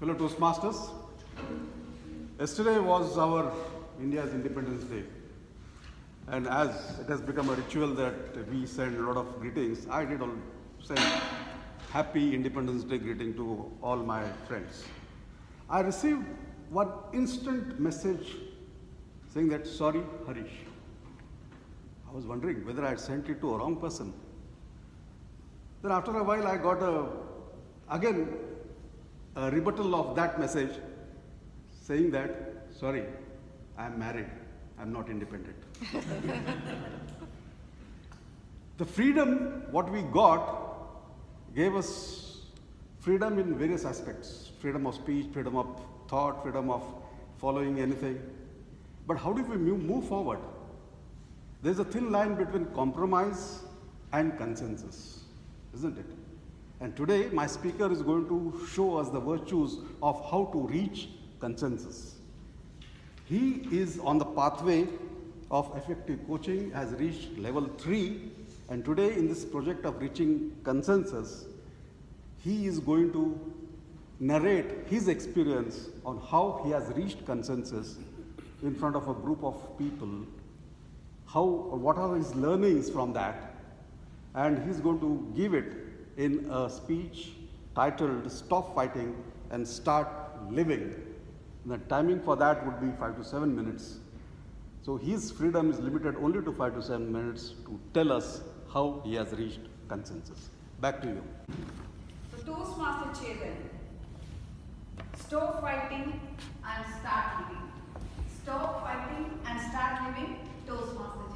Fellow Toastmasters, yesterday was our India's Independence Day. And as it has become a ritual that we send a lot of greetings, I did send happy Independence Day greeting to all my friends. I received one instant message saying that, sorry, Harish. I was wondering whether I had sent it to a wrong person. Then after a while, I got again a rebuttal of that message saying that, sorry, I am married, I am not independent. The freedom, what we got, gave us freedom in various aspects. Freedom of speech, freedom of thought, freedom of following anything. But how do we move forward? There's a thin line between compromise and consensus, isn't it? And today, my speaker is going to show us the virtues of how to reach consensus. He is on the pathway of effective coaching, has reached level 3, and today in this project of reaching consensus, he is going to narrate his experience on how he has reached consensus in front of a group of people, what are his learnings from that, and he's going to give it in a speech titled Stop Fighting and Start Living. The timing for that would be 5 to 7 minutes. So his freedom is limited only to 5 to 7 minutes to tell us how he has reached consensus. Back to you. So Toastmaster Chetan, stop fighting and start living. Stop fighting and start living, Toastmaster Chetan.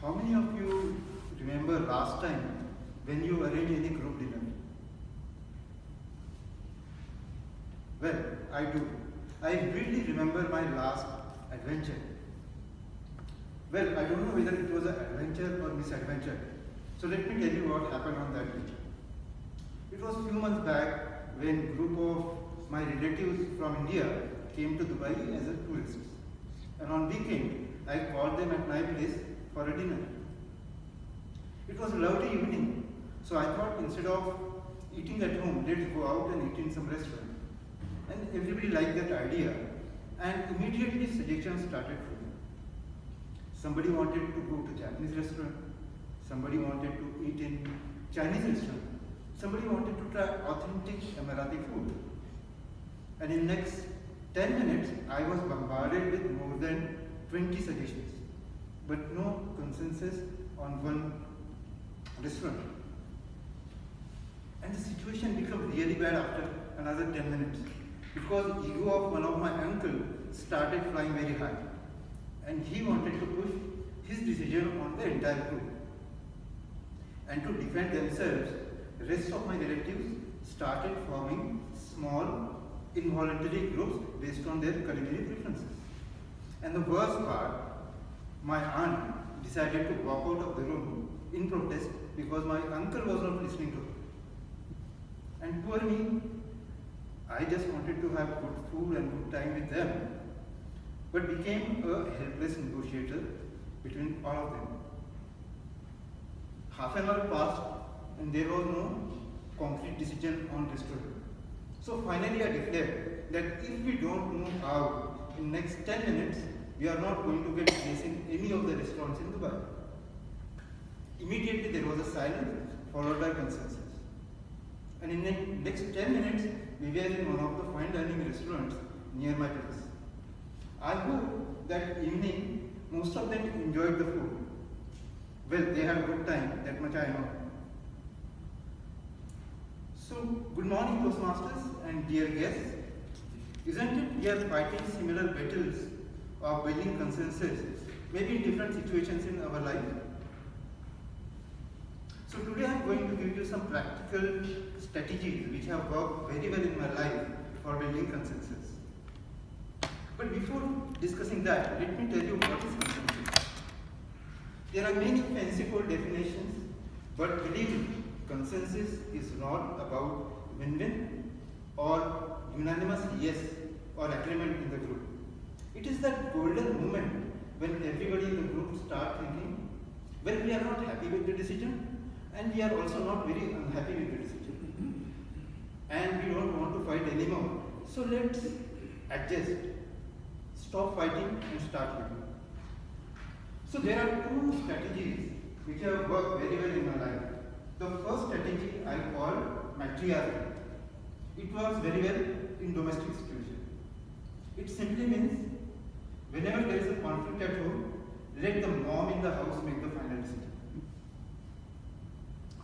How many of you remember last time when you arranged any group dinner? Well, I do. I really remember my last adventure. Well, I don't know whether it was an adventure or misadventure. So let me tell you what happened on that day. It was a few months back when a group of my relatives from India came to Dubai as a tourist. And on weekend, I called them at my place for a dinner. It was a lovely evening, so I thought instead of eating at home, let's go out and eat in some restaurant. And everybody liked that idea, and immediately suggestions started flowing. Somebody wanted to go to Japanese restaurant, somebody wanted to eat in Chinese restaurant, somebody wanted to try authentic Emirati food. And in next 10 minutes, I was bombarded with more than 20 suggestions, but no consensus on one restaurant. And the situation became really bad after another 10 minutes because the ego of one of my uncle started flying very high, and he wanted to push his decision on the entire group. And to defend themselves, the rest of my relatives started forming small involuntary groups based on their culinary preferences. And the worst part, my aunt decided to walk out of the room in protest because my uncle was not listening to her. And poor me, I just wanted to have good food and good time with them, but became a helpless negotiator between all of them. Half an hour passed and there was no concrete decision on restaurant. So finally I declared that if we don't move out in next 10 minutes, we are not going to get place in any of the restaurants in Dubai. Immediately there was a silence followed by consensus. And in the next 10 minutes, we were in one of the fine dining restaurants near my place. I hope that evening most of them enjoyed the food. Well, they had a good time, that much I know. So, good morning Toastmasters and dear guests. Isn't it we are fighting similar battles of building consensus, maybe in different situations in our life? So today I am going to give you some practical strategies which have worked very well in my life for building consensus. But before discussing that, let me tell you what is consensus. There are many fanciful definitions, but believe me, consensus is not about win-win or unanimous yes or agreement in the group. It is that golden moment when everybody in the group starts thinking, well, we are not happy with the decision, and we are also not very unhappy with the decision. And we don't want to fight anymore. So let's adjust, stop fighting and start living. So there are two strategies which have worked very well in my life. The first strategy I call matriarchy. It works very well in domestic situation. It simply means whenever there is a conflict at home, let the mom in the house make the final decision.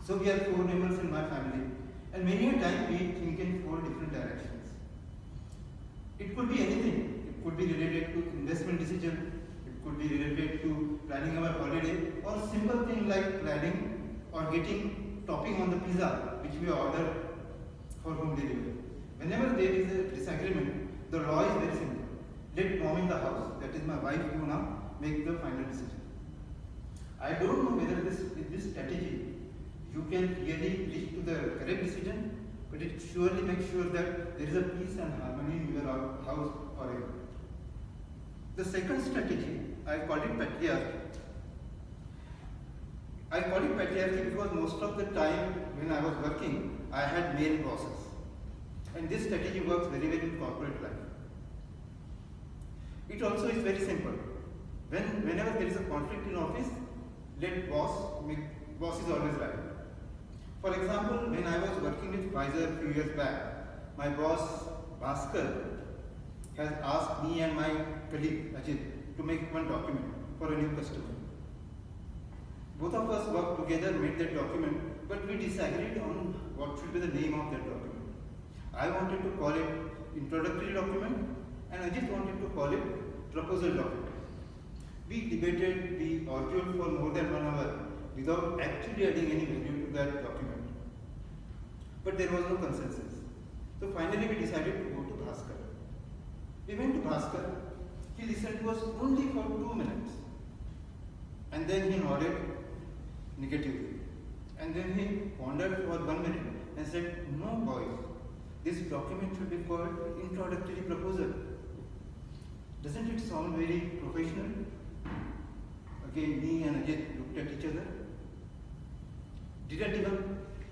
So we are 4 members in my family, and many a time we think in 4 different directions. It could be anything. It could be related to investment decision, it could be related to planning our holiday, or simple thing like planning or getting topping on the pizza which we order for home delivery. Whenever there is a disagreement, the law is very simple. Let mom in the house, that is my wife Yuna, make the final decision. I don't know whether with this strategy you can really reach to the correct decision, but it surely makes sure that there is a peace and harmony in your house forever. The second strategy, I call it patriarchy. I call it patriarchy because most of the time when I was working, I had male bosses. And this strategy works very well in corporate life. It also is very simple. Whenever there is a conflict in office, let boss is always right. For example, when I was working with Pfizer a few years back, my boss Bhaskar has asked me and my colleague Ajit to make one document for a new customer. Both of us worked together, made that document, but we disagreed on what should be the name of that document. I wanted to call it introductory document, and Ajit wanted to call it proposal document. We debated, we argued for more than 1 hour without actually adding any value to that document. But there was no consensus. So finally we decided to go to Bhaskar. We went to Bhaskar. He listened to us only for 2 minutes. And then he nodded negatively. And then he pondered for 1 minute and said, "No boys, this document should be called introductory proposal. Doesn't it sound very professional?" Again, me and Ajit looked at each other, didn't even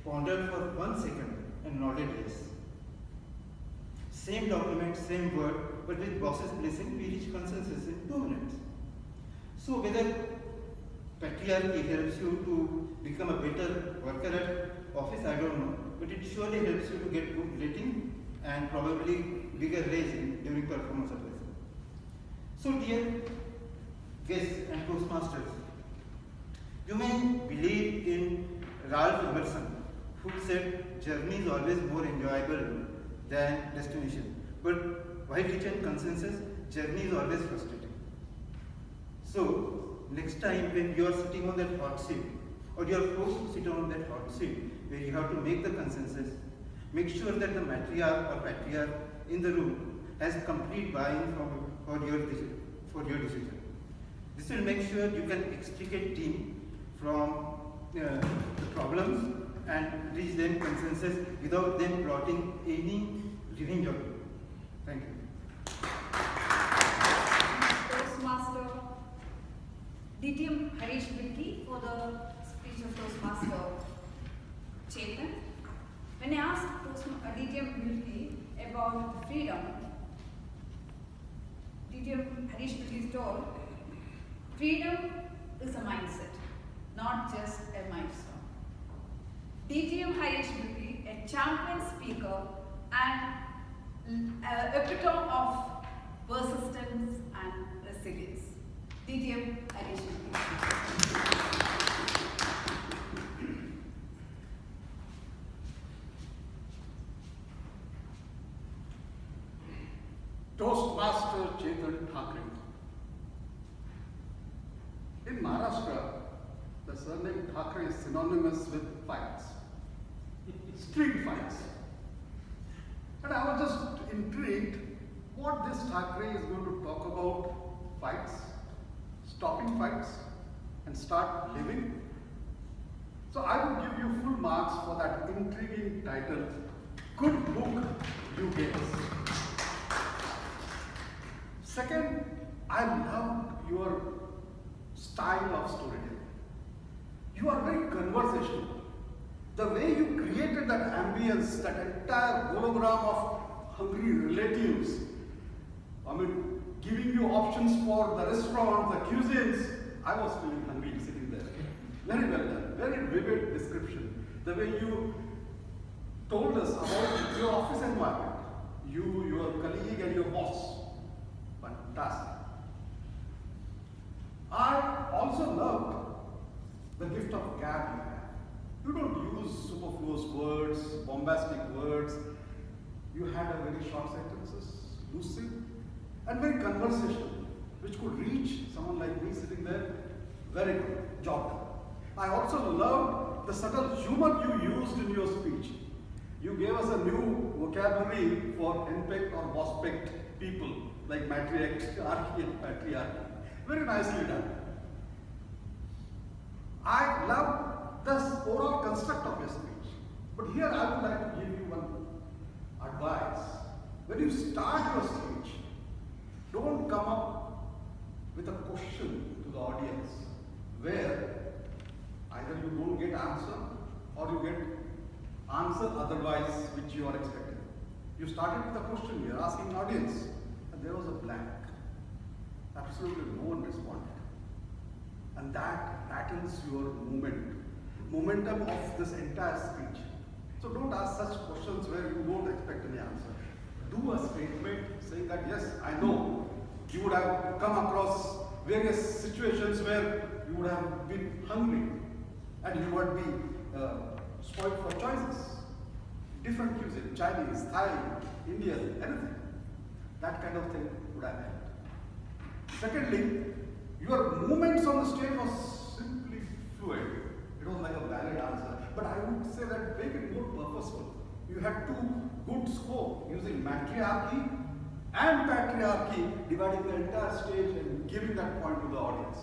ponder for 1 second and nodded yes. Same document, same word, but with boss's blessing, we reached consensus in 2 minutes. So whether patriarchy helps you to become a better worker at office, I don't know, but it surely helps you to get good rating and probably bigger raise during performance appraisal. So dear guests and Toastmasters, you may believe in Ralph Emerson, who said journey is always more enjoyable than destination, but while reaching consensus, journey is always frustrating. So next time when you are sitting on that hot seat, or you are forced to sit on that hot seat where you have to make the consensus, make sure that the matriarch or patriarch in the room has complete buy-in for your decision. This will make sure you can extricate team from the problems and reach them consensus without them plotting any revenge on you. Thank you. Toastmaster DTM Harish Bilki for the speech of Toastmaster Chetan. When I asked DTM Bilki about freedom, DTM Harish Bilki told, freedom is a mindset, not just a milestone. DTM Harish Bilki, a champion speaker and epitome of persistence and resilience. DTM Harish Bilki. Toastmaster Chetan Thakre. In Maharashtra, the surname Thakre is synonymous with fights, street fights. And I was just intrigued what this Thakre is going to talk about fights, stopping fights, and start living. So I will give you full marks for that intriguing title, Good Book You Gave Us. Second, I loved your style of storytelling. You are very conversational. The way you created that ambience, that entire hologram of hungry relatives, I mean, giving you options for the restaurant, the cuisines, I was feeling hungry sitting there. Very well done, very vivid description. The way you told us about your office environment, you, your colleague and your boss. Fantastic. I also loved the gift of gab you have. You don't use superfluous words, bombastic words. You had a very short sentences, lucid, and very conversational, which could reach someone like me sitting there. Very good, job done. I also loved the subtle humor you used in your speech. You gave us a new vocabulary for henpecked or boss-pecked people, like matriarchy and patriarchy. Very nicely done. I love the overall construct of your speech. But here I would like to give you one advice. When you start your speech, don't come up with a question to the audience where either you don't get answer or you get answer otherwise which you are expecting. You started with a question, you are asking the audience, and there was a blank. Absolutely no one responded. And that rattles your momentum of this entire speech. So don't ask such questions where you don't expect any answer. Do a statement saying that yes, I know you would have come across various situations where you would have been hungry and you would be spoiled for choices. Different cuisine, Chinese, Thai, Indian, anything. That kind of thing would have helped. Secondly, your movements on the stage was simply fluid. It was like a valid answer. But I would say that make it more purposeful. You had two good scope using matriarchy and patriarchy, dividing the entire stage and giving that point to the audience.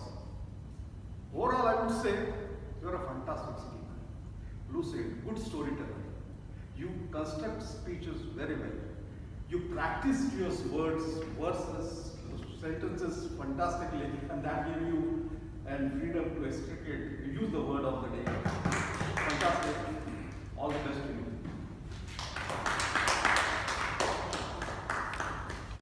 Overall, I would say you're a fantastic speaker. Lucid, good storyteller. You construct speeches very well. You practiced your words, verses, sentences fantastically, and that gave you freedom to extricate. You use the word of the day. Fantastic. All the best to you.